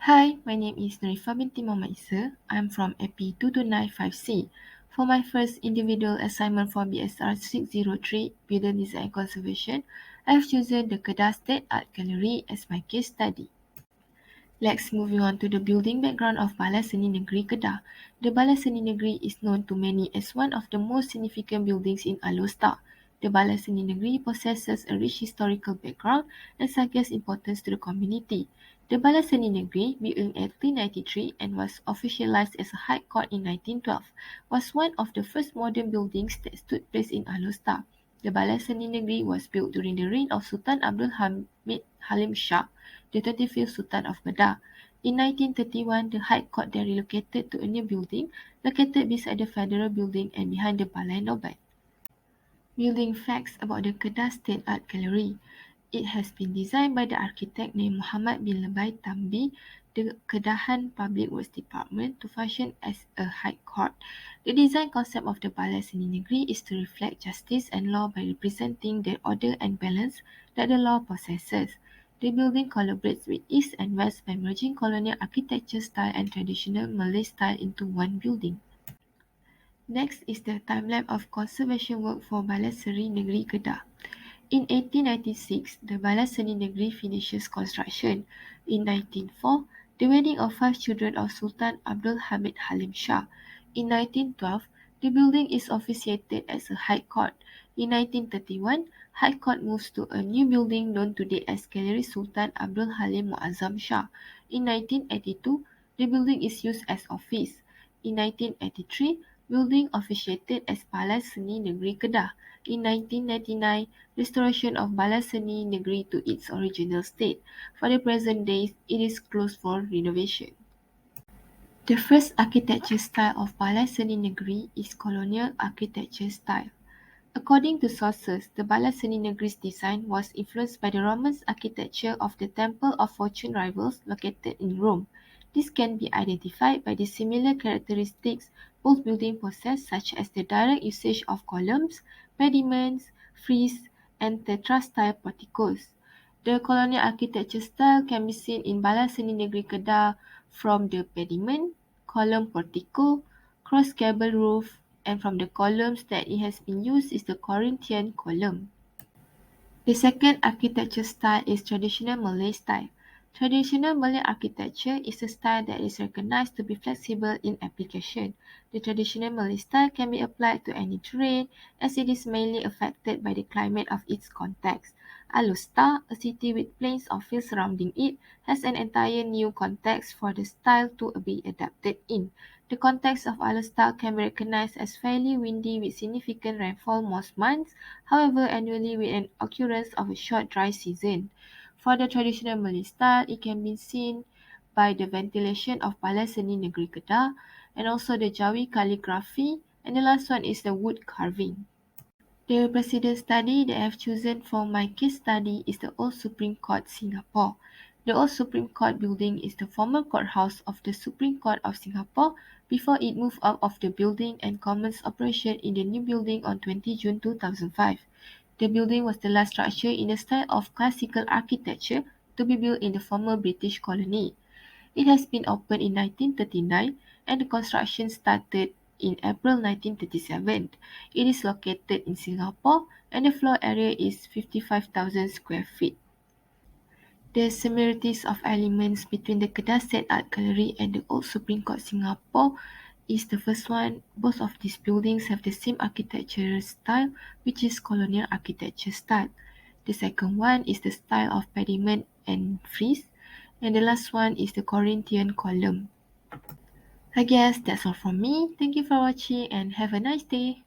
Hi, my name is BINTI. I'm from AP 2295C. For my first individual assignment for BSR 603, Building Design and Conservation, I've chosen the Kedah State Art Gallery as my case study. Let's move on to the building background of Balai Seni Negeri Kedah. The Balai Seni Negeri is known to many as one of the most significant buildings in Alor Star. The Balai Seni Negeri possesses a rich historical background and suggests importance to the community. The Balai Seni Negeri, built in 1893 and was officialized as a high court in 1912, was one of the first modern buildings that stood place in Alor Star. The Balai Seni Negeri was built during the reign of Sultan Abdul Hamid Halim Shah, the 25th Sultan of Kedah. In 1931, the High Court then relocated to a new building located beside the Federal Building and behind the Balai Nobat. Building facts about the Kedah State Art Gallery. It has been designed by the architect named Muhammad bin Lebay Tambi, the Kedahan Public Works Department, to function as a high court. The design concept of the Balai Seni Negeri is to reflect justice and law by representing the order and balance that the law possesses. The building collaborates with East and West by merging colonial architecture style and traditional Malay style into one building. Next is the timeline of conservation work for Balai Seni Negeri Kedah. In 1896, the Balai Seni Negeri finishes construction. In 1904, the wedding of 5 children of Sultan Abdul Hamid Halim Shah. In 1912, the building is officiated as a High Court. In 1931, High Court moves to a new building known today as Gallery Sultan Abdul Halim Muazzam Shah. In 1982, the building is used as office. In 1983, building officiated as Balai Seni Negeri Kedah. In 1999, restoration of Balai Seni Negeri to its original state. For the present days, it is closed for renovation. The first architecture style of Balai Seni Negeri is Colonial Architecture style. According to sources, the Balai Seni Negeri's design was influenced by the Roman architecture of the Temple of Fortune Rivals located in Rome. This can be identified by the similar characteristics both buildings possess, such as the direct usage of columns, pediments, frieze, and tetrastyle porticos. The colonial architecture style can be seen in Balai Seni Negeri Kedah from the pediment, column portico, cross gable roof, and from the columns that it has been used is the Corinthian column. The second architecture style is traditional Malay style. Traditional Malay architecture is a style that is recognized to be flexible in application. The traditional Malay style can be applied to any terrain as it is mainly affected by the climate of its context. Alor Star, a city with plains or fields surrounding it, has an entire new context for the style to be adapted in. The context of Alor Star can be recognized as fairly windy with significant rainfall most months, however annually with an occurrence of a short dry season. For the traditional Malay style, it can be seen by the ventilation of Balai Seni Negeri Kedah and also the Jawi calligraphy, and the last one is the wood carving. The precedent study that I have chosen for my case study is the Old Supreme Court, Singapore. The Old Supreme Court building is the former courthouse of the Supreme Court of Singapore before it moved out of the building and commenced operation in the new building on 20 June 2005. The building was the last structure in the style of classical architecture to be built in the former British colony. It has been opened in 1939 and the construction started in April 1937. It is located in Singapore and the floor area is 55,000 square feet. The similarities of elements between the Kedah State Art Gallery and the Old Supreme Court Singapore is the first one. Both of these buildings have the same architectural style, which is colonial architecture style. The second one is the style of pediment and frieze, and the last one is the Corinthian column. I guess that's all from me. Thank you for watching and have a nice day.